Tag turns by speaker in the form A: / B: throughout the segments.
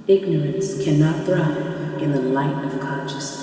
A: Ignorance cannot thrive in the light of consciousness.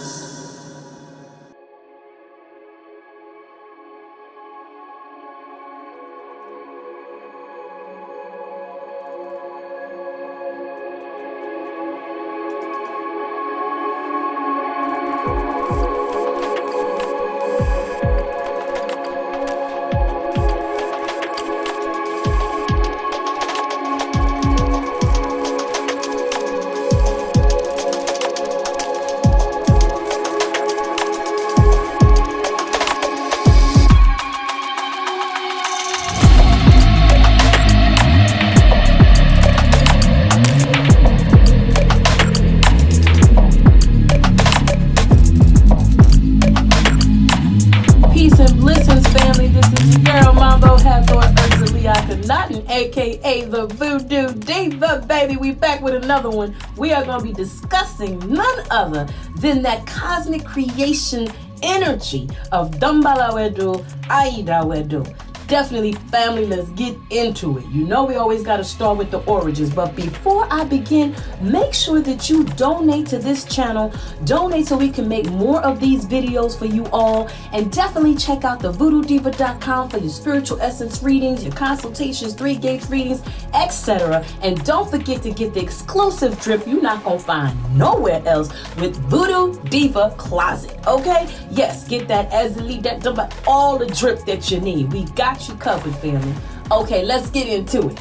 B: AKA the Voodoo Diva, baby. We back with another one. We are going to be discussing none other than that cosmic creation energy of Damballa Wedu, AYIDA Wedu. Definitely, family, let's get into it. You know we always got to start with the origins, but before I begin, make sure that you donate to this channel. Donate so we can make more of these videos for you all, and definitely check out the VoodooDiva.com for your spiritual essence readings, your consultations, 3-gauge readings, etc. And don't forget to get the exclusive drip you're not going to find nowhere else with Voodoo Diva Closet, okay? Yes, get that Ezeli, that all the drip that you need. We got you covered, family. Okay, let's get into it.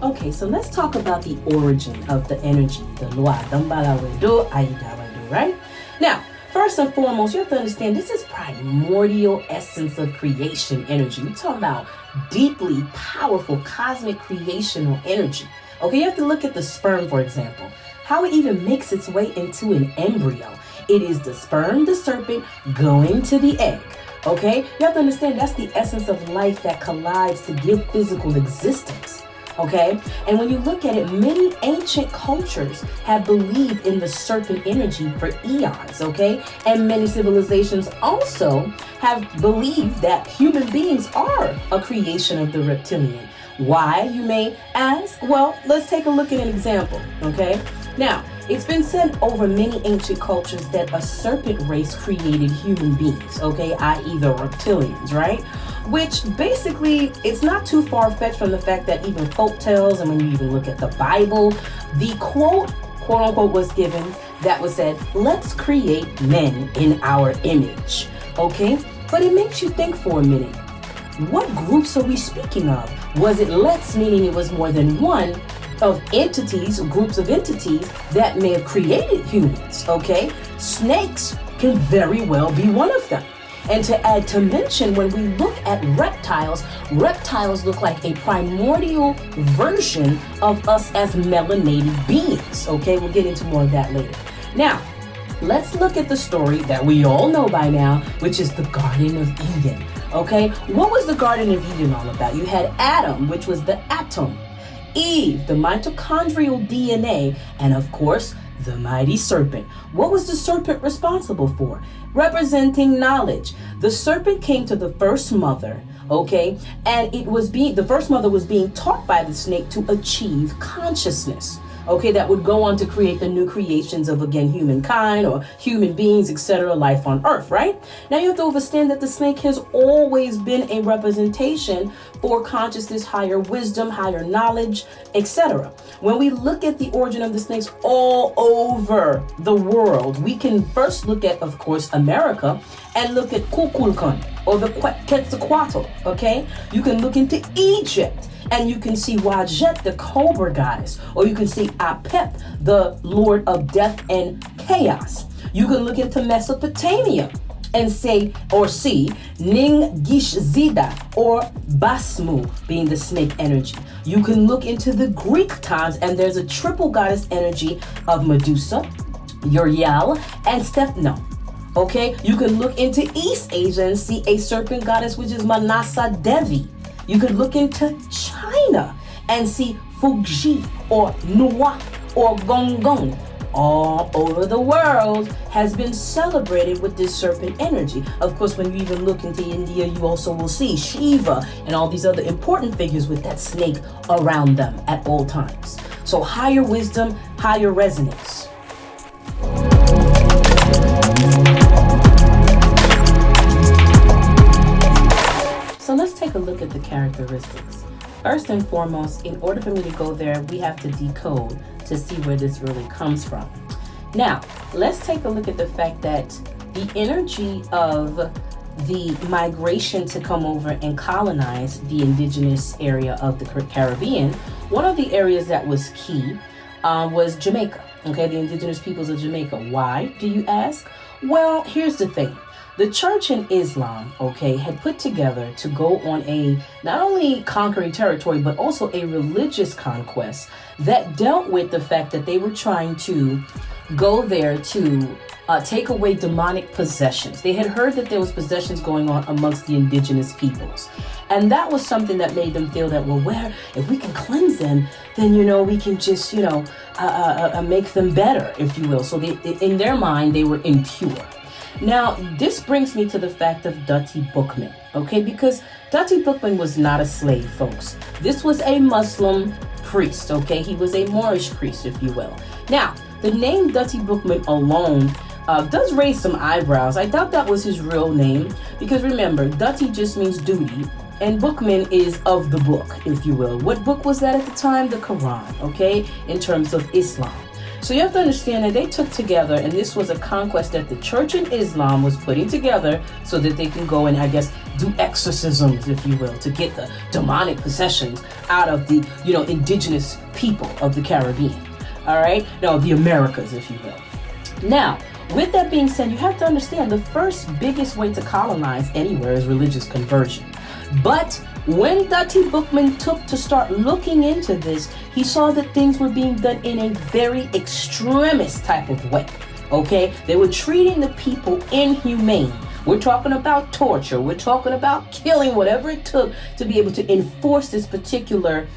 B: Okay, so let's talk about the origin of the energy, the Loi, Damballa Wedu, AYIDA Wedu, right? Now, first and foremost, you have to understand this is primordial essence of creation energy. We're talking about deeply powerful cosmic creational energy. Okay, you have to look at the sperm, for example. How it even makes its way into an embryo. It is the sperm, the serpent, going to the egg. Okay? You have to understand that's the essence of life that collides to give physical existence. Okay? And when you look at it, many ancient cultures have believed in the serpent energy for eons. Okay? And many civilizations also have believed that human beings are a creation of the reptilian. Why, you may ask? Well, let's take a look at an example. Okay? Now, it's been said over many ancient cultures that a serpent race created human beings, okay, i.e. the reptilians, right? Which basically, it's not too far-fetched from the fact that even folk tales, and when you even look at the Bible, the quote unquote, was given that was said, let's create men in our image, okay? But it makes you think for a minute. What groups are we speaking of? Was it let's, meaning it was more than one, of entities, groups of entities that may have created humans, okay? Snakes can very well be one of them. And to add to mention, when we look at reptiles, reptiles look like a primordial version of us as melanated beings, okay? We'll get into more of that later. Now, let's look at the story that we all know by now, which is the Garden of Eden, okay? What was the Garden of Eden all about? You had Adam, which was the atom, Eve, the mitochondrial DNA, and of course, the mighty serpent. What was the serpent responsible for? Representing knowledge. The serpent came to the first mother, okay, and the first mother was being taught by the snake to achieve consciousness. Okay, that would go on to create the new creations of, again, humankind or human beings, etc., life on earth, right? Now you have to understand that the snake has always been a representation for consciousness, higher wisdom, higher knowledge, etc. When we look at the origin of the snakes all over the world, we can first look at, of course, America and look at Kukulkan or the Quetzalcoatl, okay? You can look into Egypt and you can see Wajet, the cobra goddess, or you can see Apep, the lord of death and chaos. You can look into Mesopotamia and see Ningishzida or Basmu being the snake energy. You can look into the Greek times and there's a triple goddess energy of Medusa, Uriel, and Stephano. Okay, you can look into East Asia and see a serpent goddess, which is Manasa Devi. You could look into China and see Fuji or Nuwa or Gong Gong. all over the world has been celebrated with this serpent energy. Of course, when you even look into India, you also will see Shiva and all these other important figures with that snake around them at all times. So higher wisdom, higher resonance. So let's take a look at the characteristics. First and foremost, in order for me to go there, we have to decode to see where this really comes from. Now, let's take a look at the fact that the energy of the migration to come over and colonize the indigenous area of the Caribbean, one of the areas that was key was Jamaica, okay, the indigenous peoples of Jamaica. Why, do you ask? Well, here's the thing. The church in Islam, okay, had put together to go on a not only conquering territory, but also a religious conquest that dealt with the fact that they were trying to go there to take away demonic possessions. They had heard that there was possessions going on amongst the indigenous peoples. And that was something that made them feel that, well, where, if we can cleanse them, then, we can just, make them better, if you will. So they, in their mind, they were impure. Now, this brings me to the fact of Dutty Boukman, okay? Because Dutty Boukman was not a slave, folks. This was a Muslim priest, okay? He was a Moorish priest, if you will. Now, the name Dutty Boukman alone does raise some eyebrows. I doubt that was his real name, because remember, Dutty just means duty, and Boukman is of the book, if you will. What book was that at the time? The Quran, okay? In terms of Islam. So you have to understand that they took together, and this was a conquest that the church in Islam was putting together so that they can go and, I guess, do exorcisms, if you will, to get the demonic possessions out of the, indigenous people of the Caribbean. All right? No, the Americas, if you will. Now, with that being said, you have to understand the first biggest way to colonize anywhere is religious conversion. But when Dutty Boukman took to start looking into this, he saw that things were being done in a very extremist type of way, okay? They were treating the people inhumane. We're talking about torture. We're talking about killing, whatever it took to be able to enforce this particular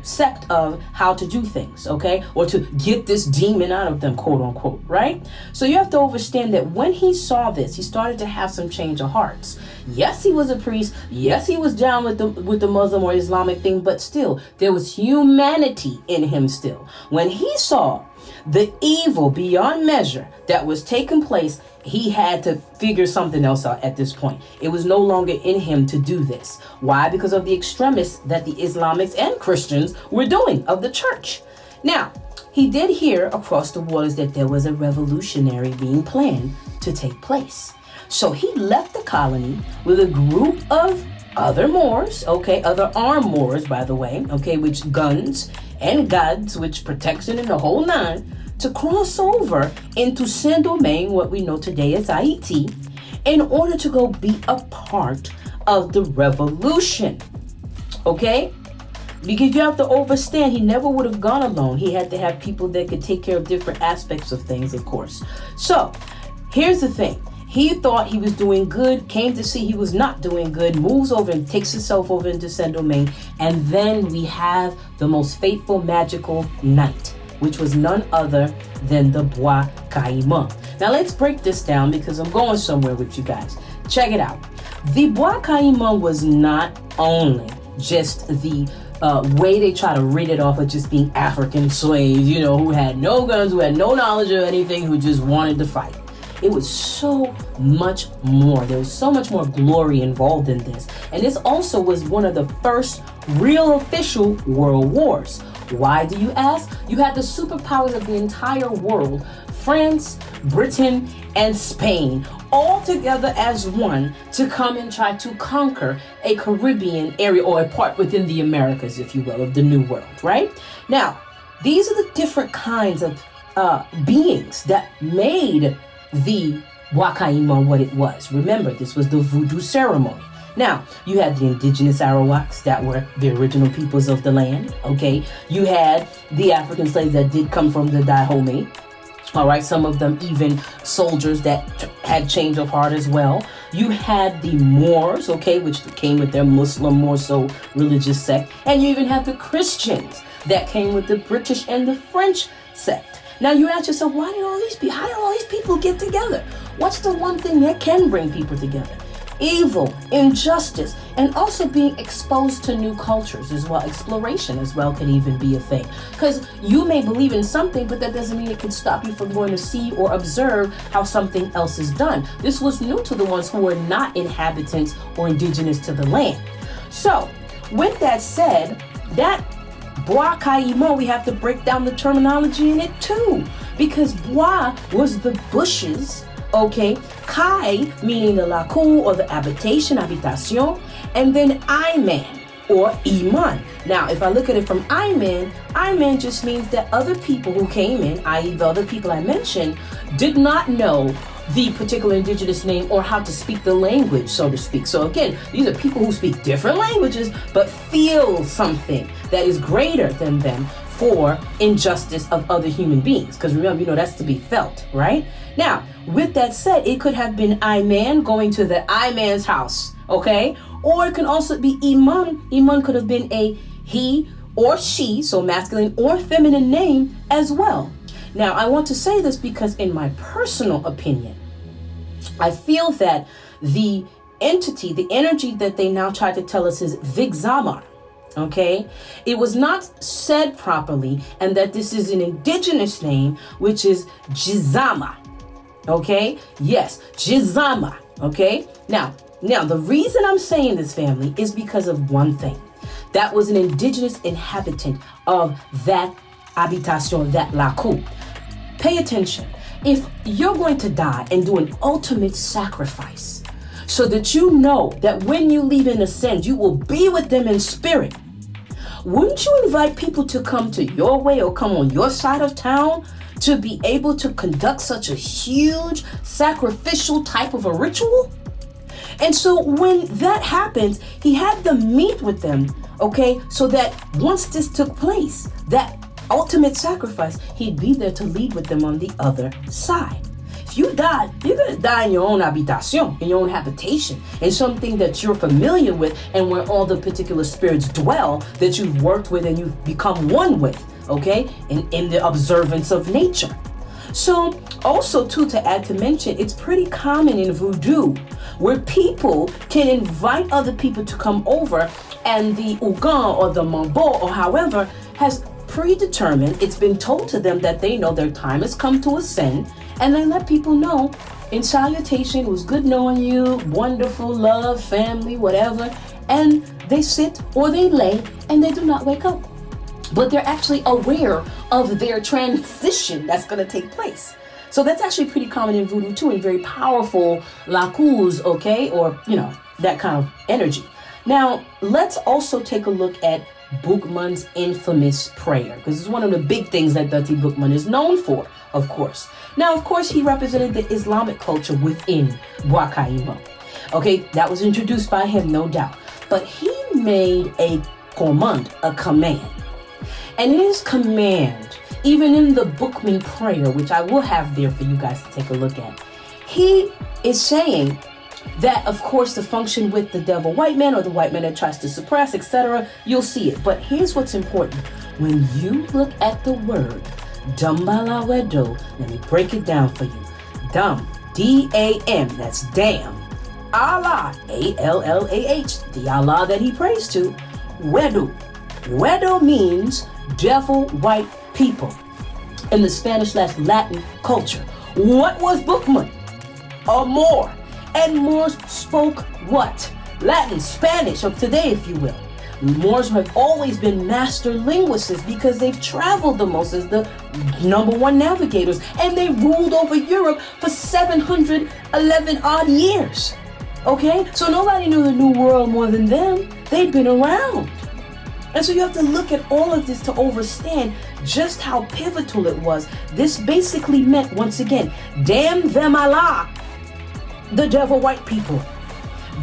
B: sect of how to do things, okay? Or to get this demon out of them, quote unquote, right? So you have to understand that when he saw this, he started to have some change of hearts. Yes, he was a priest. Yes, he was down with the Muslim or Islamic thing, but still, there was humanity in him still. When he saw the evil beyond measure that was taking place, he had to figure something else out at this point. It was no longer in him to do this. Why? Because of the extremists that the Islamics and Christians were doing of the church. Now, he did hear across the waters that there was a revolutionary being planned to take place. So he left the colony with a group of other Moors, okay, other armed Moors, by the way, okay, which guns and guards, which protection and the whole nine, to cross over into Saint-Domingue, what we know today as Haiti, in order to go be a part of the revolution, okay? Because you have to understand, he never would have gone alone. He had to have people that could take care of different aspects of things, of course. So, here's the thing. He thought he was doing good, came to see he was not doing good, moves over and takes himself over into Saint-Domingue, and then we have the most fateful, magical night, which was none other than the Bois Caïman. Now let's break this down because I'm going somewhere with you guys. Check it out. The Bois Caïman was not only just the way they try to rid it off of just being African slaves, who had no guns, who had no knowledge of anything, who just wanted to fight. It was so much more. There was so much more glory involved in this. And this also was one of the first real official world wars. Why do you ask? You had the superpowers of the entire world, France, Britain, and Spain, all together as one to come and try to conquer a Caribbean area, or a part within the Americas, if you will, of the New World, right? Now, these are the different kinds of beings that made the Bois Caïman what it was. Remember, this was the voodoo ceremony. Now, you had the indigenous ARAWAKs that were the original peoples of the land, okay? You had the African slaves that did come from the Dahomey, all right? Some of them even soldiers that had change of heart as well. You had the Moors, okay, which came with their Muslim, more so religious sect. And you even had the Christians that came with the British and the French sect. Now you ask yourself, how did all these people get together? What's the one thing that can bring people together? Evil, injustice, and also being exposed to new cultures as well. Exploration as well can even be a thing. Because you may believe in something, but that doesn't mean it can stop you from going to see or observe how something else is done. This was new to the ones who were not inhabitants or indigenous to the land. So, with that said, that Bois Caïman, we have to break down the terminology in it too. Because Bois was the bushes, okay? Kai, meaning the laku or the habitation, and then Iman or Iman. Now, if I look at it from Iman just means that other people who came in, i.e. the other people I mentioned, did not know the particular indigenous name or how to speak the language, so to speak. So again, these are people who speak different languages, but feel something that is greater than them for injustice of other human beings. Because remember, that's to be felt, right? Now, with that said, it could have been Iman going to the Iman's house, okay? Or it can also be Iman. Iman could have been a he or she, so masculine or feminine name as well. Now, I want to say this because in my personal opinion, I feel that the entity, the energy that they now try to tell us is Vigzamar. Okay, it was not said properly, and that this is an indigenous name, which is Jizama. Okay, yes, Jizama. Okay, now the reason I'm saying this, family, is because of one thing. That was an indigenous inhabitant of that habitation, that laku. Pay attention. If you're going to die and do an ultimate sacrifice, so that you know that when you leave in ascend, you will be with them in spirit, wouldn't you invite people to come to your way or come on your side of town to be able to conduct such a huge sacrificial type of a ritual? And so when that happens, he had them meet with them, okay, so that once this took place, that ultimate sacrifice, he'd be there to lead with them on the other side. If you die, you're going to die in your own habitation, in your own habitation, in something that you're familiar with and where all the particular spirits dwell that you've worked with and you've become one with, okay, in the observance of nature. So also too, to add to mention, it's pretty common in voodoo where people can invite other people to come over, and the Ugan or the Mambo or however has predetermined, it's been told to them that they know their time has come to ascend, and they let people know in salutation, it was good knowing you, wonderful, love, family, whatever, and they sit or they lay and they do not wake up. But they're actually aware of their transition that's going to take place. So that's actually pretty common in voodoo too, and very powerful lakus, okay, or that kind of energy. Now, let's also take a look at Boukman's infamous prayer, because it's one of the big things that Dati Boukman is known for, of course. Now, of course, he represented the Islamic culture within Bois Caïman. Okay, that was introduced by him, no doubt. But he made a command. And his command, even in the Boukman prayer, which I will have there for you guys to take a look at, he is saying that, of course, to function with the devil white man or the white man that tries to suppress, etc., you'll see it. But here's what's important. When you look at the word Damballa Wedo, let me break it down for you. Dam, D-A-M, that's damn. Allah, A-L-L-A-H, the Allah that he prays to. Wedo. Wedo means devil white people in the Spanish/Latin culture. What was Boukman? A Moor. And Moors spoke what? Latin, Spanish of today, if you will. Moors have always been master linguists because they've traveled the most as the #1 navigators, and they ruled over Europe for 711 odd years. Okay? So nobody knew the New World more than them. They'd been around. And so you have to look at all of this to understand just how pivotal it was. This basically meant, once again, damn them Allah, the devil white people.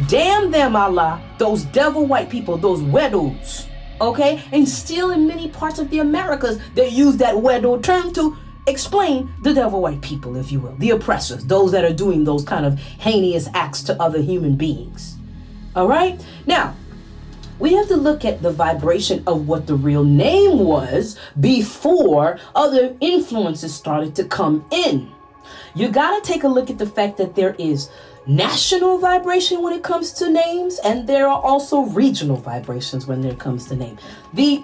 B: Damn them Allah, those devil white people, those Wedos. Okay? And still in many parts of the Americas, they use that Wedo term to explain the devil white people, if you will. The oppressors, those that are doing those kind of heinous acts to other human beings. All right? Now, we have to look at the vibration of what the real name was before other influences started to come in. You got to take a look at the fact that there is national vibration when it comes to names, and there are also regional vibrations when it comes to name. The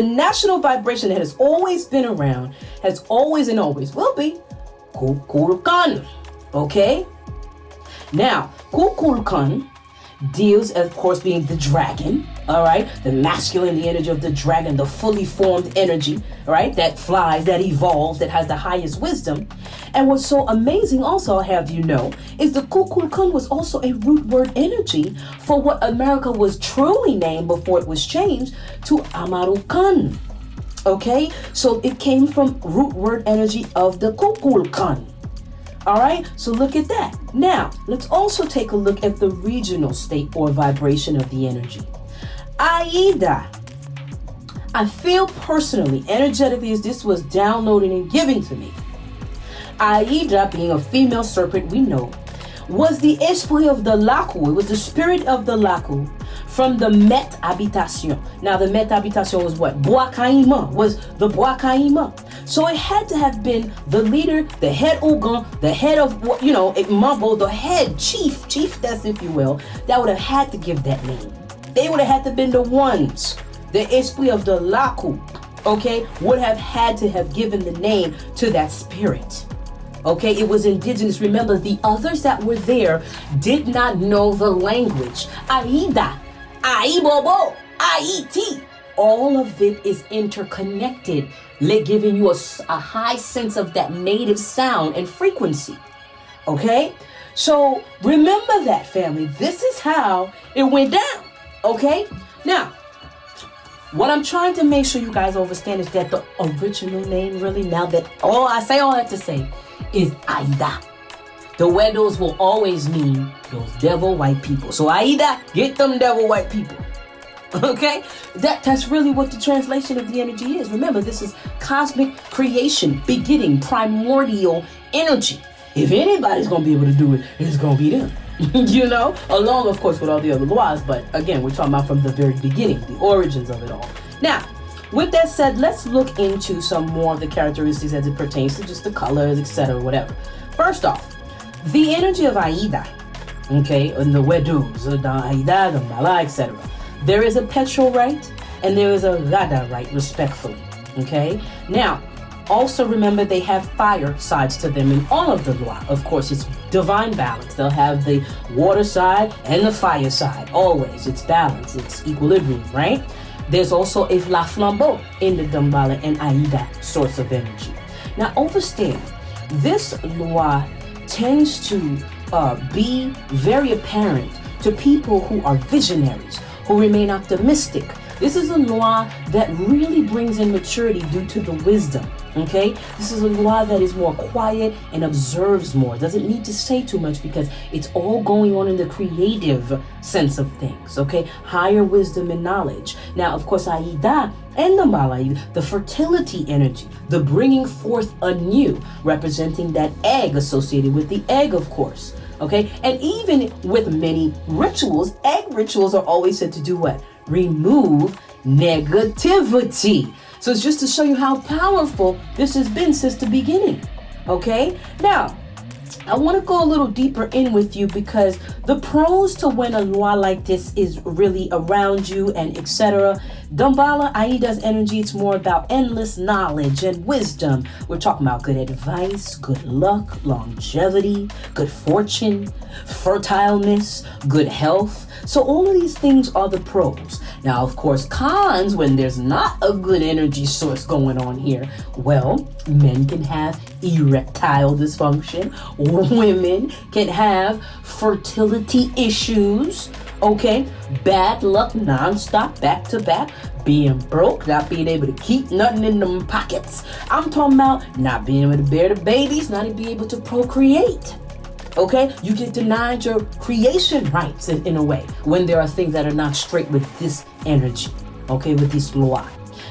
B: national vibration that has always been around, has always and always will be Kukulkan. Okay? Now, Kukulkan deals, of course, being the dragon, all right? The masculine, the energy of the dragon, the fully formed energy, all right? That flies, that evolves, that has the highest wisdom. And what's so amazing also, I'll have you know, is the Kukulkan was also a root word energy for what America was truly named before it was changed to Amarukan. Okay? So it came from root word energy of the Kukulkan. All right, so look at that. Now, let's also take a look at the regional state or vibration of the energy. AYIDA. I feel personally, energetically, as this was downloaded and given to me, AYIDA, being a female serpent, we know, was the esprit of the Laku. It was the spirit of the Laku from the Met Habitation. Now, the Met Habitation was what? Boakaima was the Boakaima. So it had to have been the leader, the head Ogun, the head of, you know, Mambo, the head chiefess, if you will, that would have had to give that name. They would have had to been the ones, the esprit of the Laku, okay, would have had to have given the name to that spirit. Okay, it was indigenous. Remember, the others that were there did not know the language. AYIDA, AYIBOBO, AYITI. All of it is interconnected, giving you a high sense of that native sound and frequency. Okay? So remember that, family. This is how it went down. Okay? Now, what I'm trying to make sure you guys understand is that the original name, really, now that all I have to say is AYIDA. The Wedos will always mean those devil white people. So AYIDA, get them devil white people. Okay, that's really what the translation of the energy is. Remember, this is cosmic creation, beginning, primordial energy. If anybody's gonna be able to do it, it's gonna be them. You know, along, of course, with all the other laws. But again, we're talking about from the very beginning, the origins of it all. Now, with that said, let's look into some more of the characteristics as it pertains to just the colors, etc., whatever. First off, the energy of AYIDA, okay, and the Wedus, the AYIDA, the Damballa, etc. There is a petrol right and there is a gada right, respectfully. Okay? Now, also remember they have fire sides to them in all of the Loi. Of course, it's divine balance. They'll have the water side and the fire side. Always. It's balance. It's equilibrium, right? There's also a La Flambeau in the Damballa and AYIDA source of energy. Now, understand, this Loi tends to be very apparent to people who are visionaries, who remain optimistic. This is a law that really brings in maturity due to the wisdom, okay? This is a law that is more quiet and observes more. Doesn't need to say too much because it's all going on in the creative sense of things, okay? Higher wisdom and knowledge. Now, of course, AYIDA and Damballa, the fertility energy, the bringing forth anew, representing that egg associated with the egg, of course. Okay, and even with many rituals, egg rituals are always said to do what? Remove negativity. So it's just to show you how powerful this has been since the beginning. Okay, now I want to go a little deeper in with you because the pros to when a law like this is really around you and etc. Damballa, AYIDA's energy, it's more about endless knowledge and wisdom. We're talking about good advice, good luck, longevity, good fortune, fertileness, good health. So all of these things are the pros. Now, of course, cons, when there's not a good energy source going on here, well, men can have erectile dysfunction, women can have fertility issues, okay, bad luck non-stop, back to back, being broke, not being able to keep nothing in them pockets. I'm talking about not being able to bear the babies, not being able to procreate. Okay, you get denied your creation rights in a way when there are things that are not straight with this energy, okay, with this loi.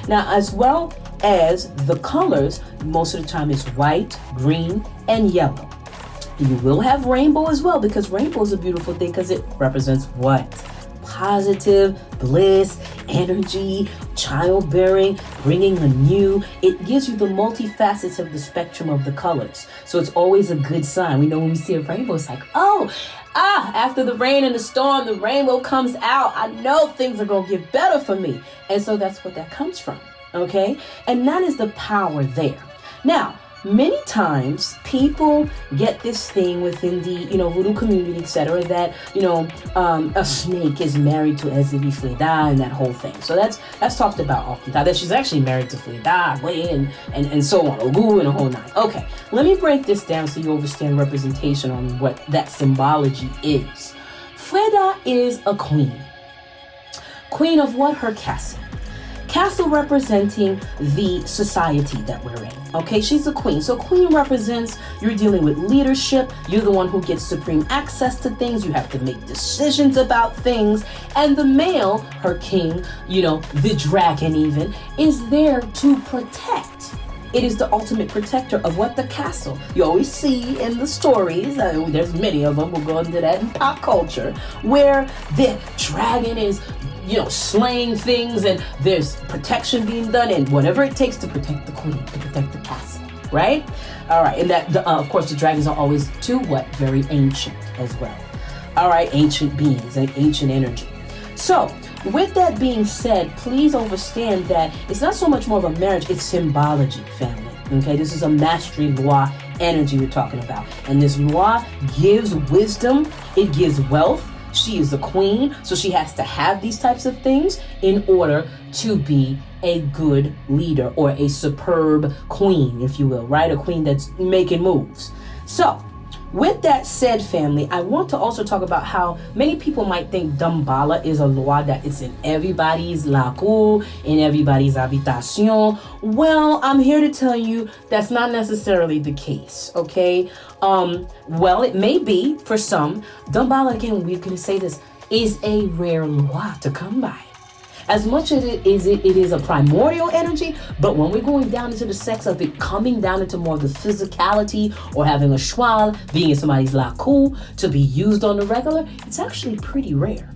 B: Now, as well as the colors, most of the time is white, green, and yellow. You will have rainbow as well because rainbow is a beautiful thing because it represents what? positive, bliss, energy, childbearing, bringing the new. It gives you the multifacets of the spectrum of the colors. So it's always a good sign. We know when we see a rainbow, it's like, after the rain and the storm, the rainbow comes out. I know things are going to get better for me. And so that's what that comes from. Okay. And that is the power there. Now, many times people get this thing within the, voodoo community, etc., that, a snake is married to Ezeli Fleda and that whole thing. So that's talked about often. That she's actually married to Fleda and so on, Ogu and a whole nine. Okay, let me break this down so you understand representation on what that symbology is. Fleda is a queen. Queen of what? Her castle. Castle representing the society that we're in. Okay, she's a queen. So queen represents you're dealing with leadership. You're the one who gets supreme access to things. You have to make decisions about things. And the male, her king, the dragon even, is there to protect. It is the ultimate protector of what? The castle. You always see in the stories, there's many of them, we'll go into that in pop culture, where the dragon is slaying things and there's protection being done and whatever it takes to protect the queen, to protect the castle, right? All right, and that, of course, the dragons are always very ancient as well. All right, ancient beings and ancient energy. So, with that being said, please understand that it's not so much more of a marriage, it's symbology, family. Okay, this is a mastery loi energy we're talking about. And this loi gives wisdom, it gives wealth. She is a queen, so she has to have these types of things in order to be a good leader or a superb queen, if you will, right? A queen that's making moves. So, with that said, family, I want to also talk about how many people might think Damballa is a loi that it's in everybody's laku, in everybody's habitation. Well, I'm here to tell you that's not necessarily the case, okay? Well, it may be for some. Damballa, again, we're going to say this, is a rare loi to come by. As much as it is a primordial energy, but when we're going down into the sex of it coming down into more of the physicality or having a shwal, being in somebody's laku to be used on the regular, it's actually pretty rare.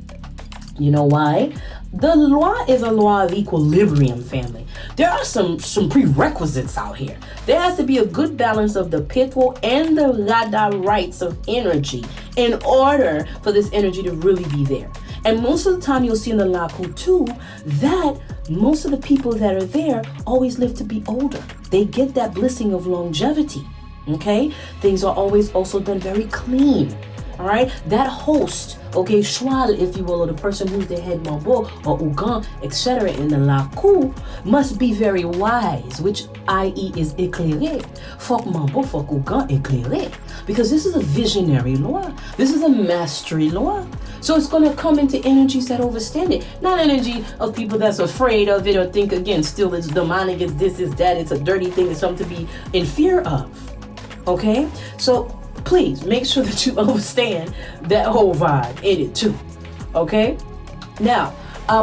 B: You know why? The loi is a law of equilibrium, family. There are some prerequisites out here. There has to be a good balance of the pitwal and the rada rights of energy in order for this energy to really be there. And most of the time you'll see in the laku too that most of the people that are there always live to be older. They get that blessing of longevity. Okay? Things are always also done very clean. All right, that host, okay, shwal, if you will, or the person who's the head mambo or ugan, etc. in the laku must be very wise, which i.e. is éclairé. Fok mambo, fok ugan, éclairé. Because this is a visionary law. This is a mastery law. So it's going to come into energies that overstand it. Not energy of people that's afraid of it or think, again, still it's demonic, it's this, it's that, it's a dirty thing, it's something to be in fear of. Okay? So please make sure that you understand that whole vibe in it too. Okay? Now,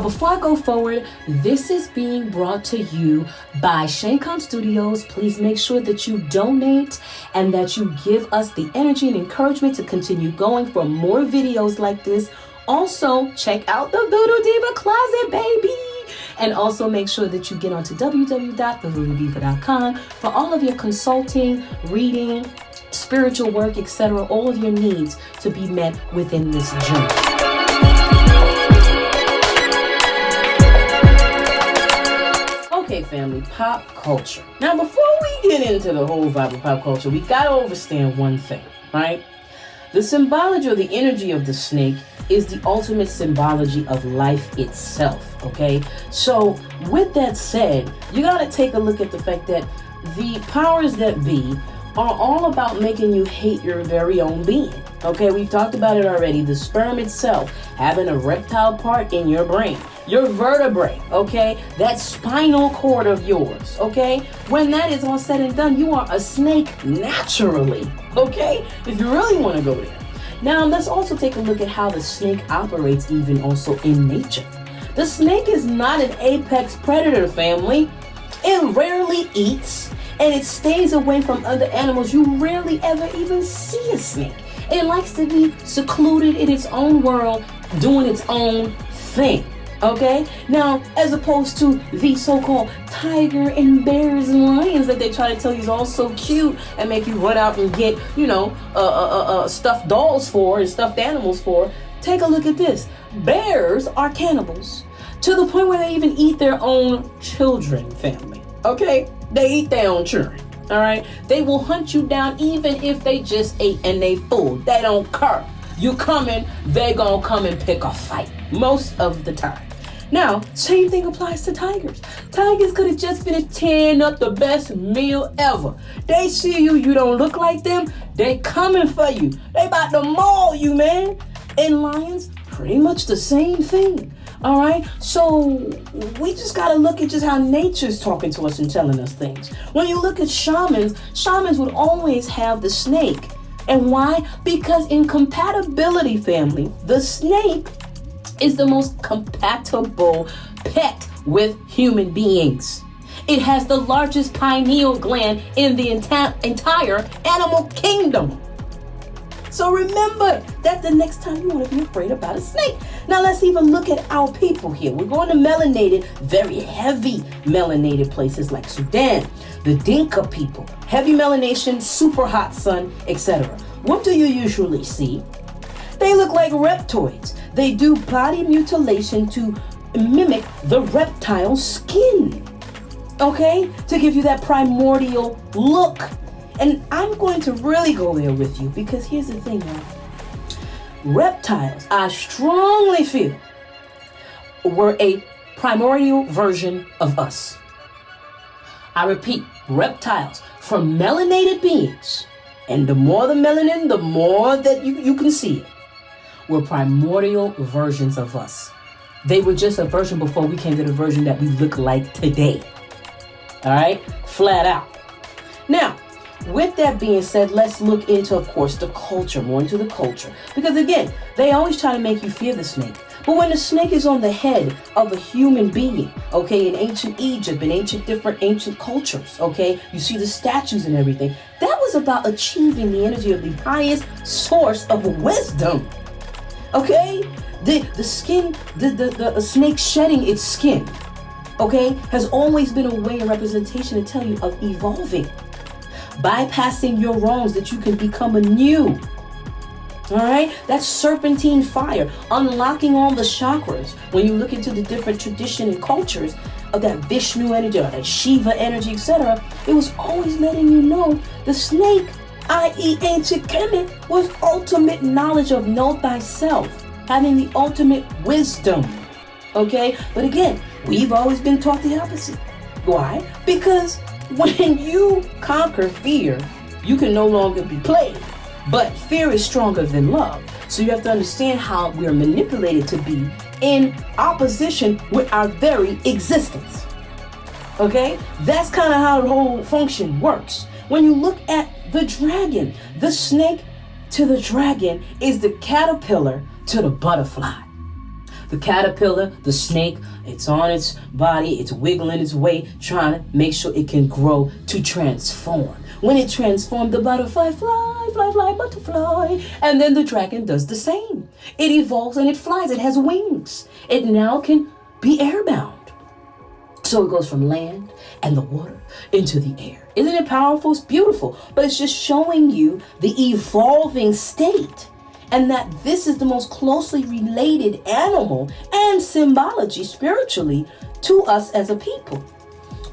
B: before I go forward, this is being brought to you by Shankan Studios. Please make sure that you donate and that you give us the energy and encouragement to continue going for more videos like this. Also, check out the Voodoo Diva Closet, baby! And also make sure that you get onto www.thevoodoodiva.com for all of your consulting, reading, spiritual work, etc., all of your needs to be met within this journey. Okay, family, pop culture. Now, before we get into the whole vibe of pop culture, we gotta understand one thing, right? The symbology or the energy of the snake is the ultimate symbology of life itself, okay? So, with that said, you gotta take a look at the fact that the powers that be are all about making you hate your very own being. Okay, we've talked about it already. The sperm itself having a reptile part in your brain, your vertebrae, okay, that spinal cord of yours, okay, when that is all said and done, you are a snake naturally, okay, if you really want to go there. Now, let's also take a look at how the snake operates even also in nature. The snake is not an apex predator, family. It rarely eats, and it stays away from other animals. You rarely ever even see a snake. It likes to be secluded in its own world, doing its own thing. Okay, now as opposed to the so-called tiger and bears and lions that they try to tell you is all so cute and make you run out and get, stuffed dolls for and stuffed animals for. Take a look at this. Bears are cannibals to the point where they even eat their own children, family. Okay, they eat their own children. All right, they will hunt you down even if they just ate and they full. They don't care. You coming, they gonna come and pick a fight most of the time. Now, same thing applies to tigers. Tigers could have just finished tearing up the best meal ever. They see you, you don't look like them, they coming for you. They about to maul you, man. And lions, pretty much the same thing. All right, so we just got to look at just how nature's talking to us and telling us things. When you look at shamans would always have the snake. And why? Because in compatibility, family, the snake is the most compatible pet with human beings. It has the largest pineal gland in the entire animal kingdom. So remember that the next time you want to be afraid about a snake. Now let's even look at our people here. We're going to melanated, very heavy melanated places like Sudan, the Dinka people, heavy melanation, super hot sun, etc. What do you usually see? They look like reptoids. They do body mutilation to mimic the reptile skin, okay? To give you that primordial look. And I'm going to really go there with you because here's the thing, y'all. Reptiles, I strongly feel, were a primordial version of us. I repeat, reptiles from melanated beings, and the more the melanin, the more that you can see it, were primordial versions of us. They were just a version before we came to the version that we look like today. All right? Flat out. Now, with that being said, let's look into, of course, the culture, more into the culture. Because again, they always try to make you fear the snake. But when the snake is on the head of a human being, okay, in ancient Egypt, in ancient cultures, okay, you see the statues and everything, that was about achieving the energy of the highest source of wisdom. Okay? The skin, the snake shedding its skin, okay, has always been a way, a representation to tell you of evolving. Bypassing your wrongs that you can become anew. All right, that's serpentine fire, unlocking all the chakras. When you look into the different tradition and cultures of that Vishnu energy or that Shiva energy, etc., it was always letting you know the snake, i.e. ancient Kemet, was ultimate knowledge of know thyself, having the ultimate wisdom. Okay, but again, we've always been taught the opposite. Why? Because when you conquer fear, you can no longer be played. But fear is stronger than love. So you have to understand how we are manipulated to be in opposition with our very existence. Okay? That's kind of how the whole function works. When you look at the dragon, the snake to the dragon is the caterpillar to the butterfly. The caterpillar, the snake, it's on its body, it's wiggling its way, trying to make sure it can grow to transform. When it transforms, the butterfly fly, butterfly. And then the dragon does the same. It evolves and it flies. It has wings. It now can be airbound. So it goes from land and the water into the air. Isn't it powerful? It's beautiful. But it's just showing you the evolving state. And that this is the most closely related animal and symbology spiritually to us as a people.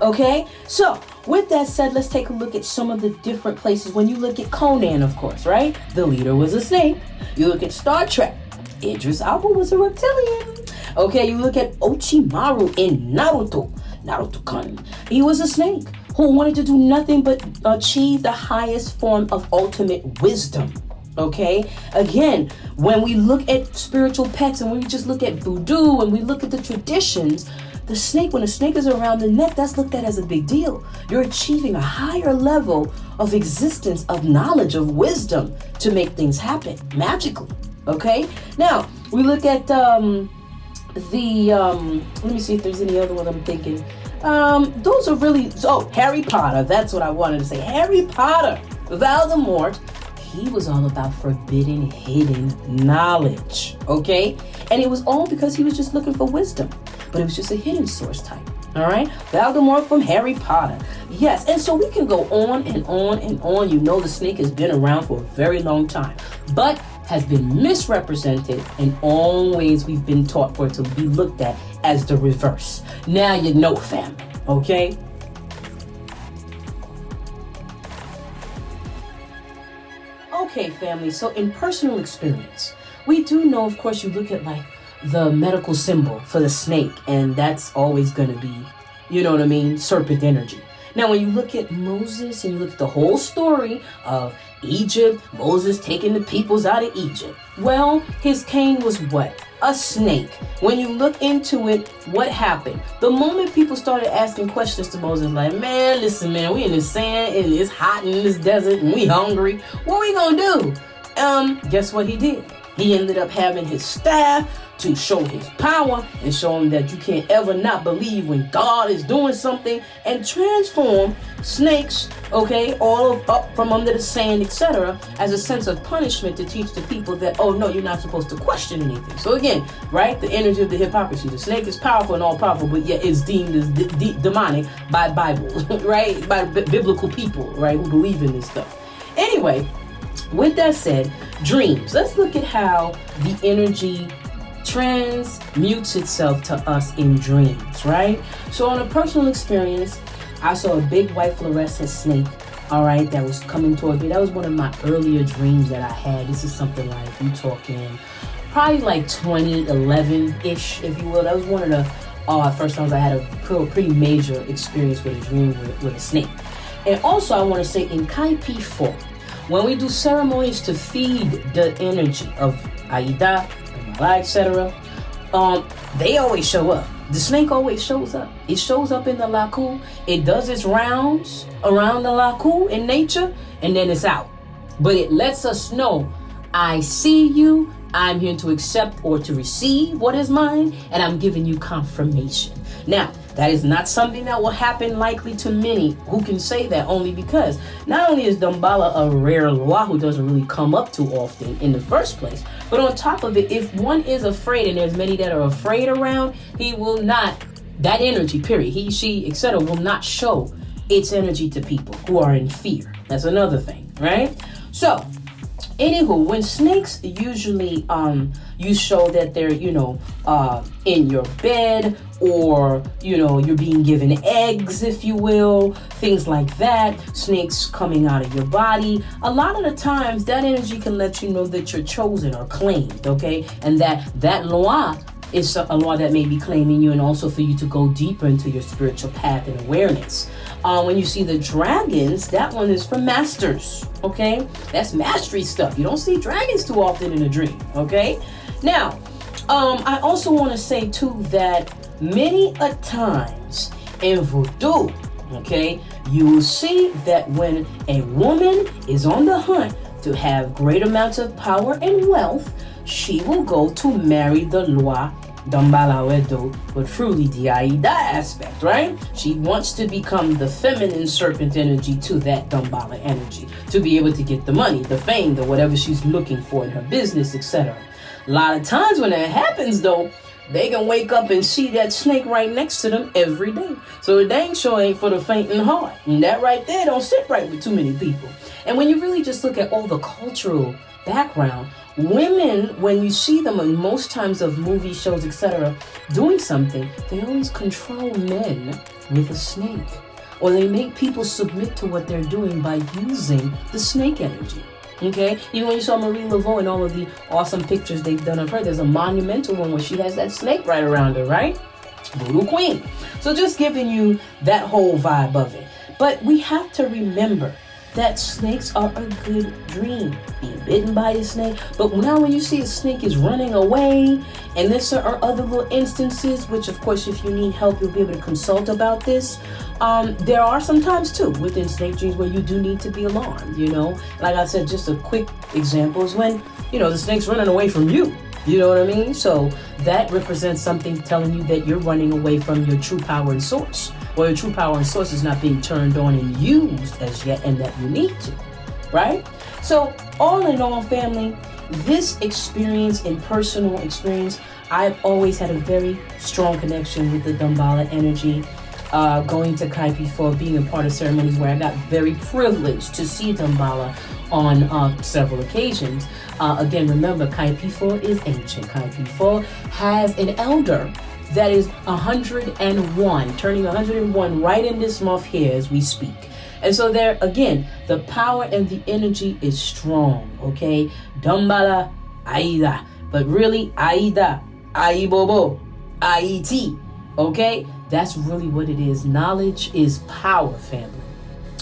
B: Okay, so with that said, let's take a look at some of the different places. When you look at Conan, of course, right? The leader was a snake. You look at Star Trek. Idris Elba was a reptilian. Okay, you look at Orochimaru in Naruto-kun. He was a snake who wanted to do nothing but achieve the highest form of ultimate wisdom. Okay, again, when we look at spiritual pets and when we just look at voodoo and we look at the traditions, the snake, when a snake is around the neck, that's looked at as a big deal. You're achieving a higher level of existence, of knowledge, of wisdom to make things happen magically. Okay, now we look at let me see if there's any other one I'm thinking. Those are really, Harry Potter, that's what I wanted to say. Harry Potter, Voldemort, he was all about forbidden hidden knowledge, okay? And it was all because he was just looking for wisdom. But it was just a hidden source type. All right, Voldemort from Harry Potter. Yes, and so we can go on and on and on. You know, the snake has been around for a very long time, but has been misrepresented, and always we've been taught for it to be looked at as the reverse. Now you know, family, okay? Okay, family, so in personal experience, we do know, of course, you look at like the medical symbol for the snake, and that's always going to be, you know what I mean, serpent energy. Now, when you look at Moses and you look at the whole story of Egypt, Moses taking the peoples out of Egypt, well, his cane was what? A snake. When you look into it, what happened? The moment people started asking questions to Moses, like, man, listen, man, we in the sand and it's hot in this desert and we hungry. What we gonna do? Guess what he did? He ended up having his staff to show his power and show him that you can't ever not believe when God is doing something, and transform snakes, okay, all up from under the sand, etc., as a sense of punishment to teach the people that, oh no, you're not supposed to question anything. So again, right, the energy of the hypocrisy. The snake is powerful and all powerful, but yet it's deemed as demonic by Bible, right, by biblical people, right, who believe in this stuff. Anyway, with that said, dreams. Let's look at how the energy transmutes itself to us in dreams, right? So on a personal experience, I saw a big white fluorescent snake, all right, that was coming toward me. That was one of my earlier dreams that I had. This is something like, you talking probably like 2011-ish, if you will. That was one of the first times I had a pretty major experience with a dream with a snake. And also, I want to say in Kaipi 4, when we do ceremonies to feed the energy of AYIDA, etc., they always show up. The snake always shows up. It shows up in the laku. It does its rounds around the laku in nature, and then it's out. But it lets us know, I see you, I'm here to accept or to receive what is mine, and I'm giving you confirmation. Now, that is not something that will happen likely to many who can say that, only because not only is Damballa a rare loa who doesn't really come up too often in the first place, but on top of it, if one is afraid, and there's many that are afraid around, he will not, that energy, period, he, she, etc., will not show its energy to people who are in fear. That's another thing, right? So, anywho, when snakes usually, you show that they're, in your bed, or, you're being given eggs, if you will, things like that, snakes coming out of your body. A lot of the times, that energy can let you know that you're chosen or claimed, okay? And that loa is a law that may be claiming you, and also for you to go deeper into your spiritual path and awareness. When you see the dragons, that one is for masters, okay? That's mastery stuff. You don't see dragons too often in a dream, okay? Now, I also want to say too that many a times in voodoo, okay, you will see that when a woman is on the hunt to have great amounts of power and wealth, she will go to marry the loa Damballa Wedo, but truly the AYIDA aspect, right? She wants to become the feminine serpent energy to that Damballa energy, to be able to get the money, the fame, the whatever she's looking for in her business, etc. A lot of times when that happens, though, they can wake up and see that snake right next to them every day. So it dang sure ain't for the faint and heart. And that right there don't sit right with too many people. And when you really just look at all the cultural background, women, when you see them in most times of movie shows, etc., doing something, they always control men with a snake. Or they make people submit to what they're doing by using the snake energy. Okay? Even when you saw Marie Laveau and all of the awesome pictures they've done of her, there's a monumental one where she has that snake right around her, right? Voodoo Queen. So just giving you that whole vibe of it. But we have to remember that snakes are a good dream. Being bitten by a snake. But now when you see a snake is running away, and there are other little instances, which of course if you need help, you'll be able to consult about this. There are some times too within snake dreams where you do need to be alarmed, Like I said, just a quick example is when, the snake's running away from you. You know what I mean? So that represents something telling you that you're running away from your true power and source. Or your true power and source is not being turned on and used as yet, and that you need to, right? So all in all, family, this experience and personal experience, I've always had a very strong connection with the Damballa energy. Going to Kaipifo, being a part of ceremonies where I got very privileged to see Damballa on several occasions. Again, remember, Kaipifo is ancient. Kaipifo has an elder that is 101, turning 101 right in this month here as we speak. And so there, again, the power and the energy is strong, okay? Damballa, AYIDA, but really AYIDA, AYIBOBO, AYITI, okay? That's really what it is. Knowledge is power, family.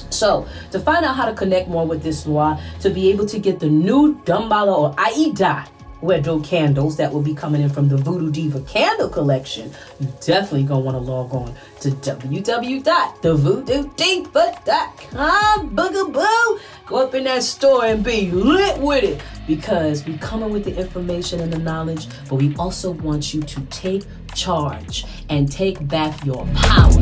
B: So, to find out how to connect more with this law, to be able to get the new Damballa or AYIDA Wedo candles that will be coming in from the Voodoo Diva candle collection, you definitely gonna want to log on to www.thevoodoodiva.com. Boogaboo! Go up in that store and be lit with it, because we coming with the information and the knowledge, but we also want you to take charge and take back your power.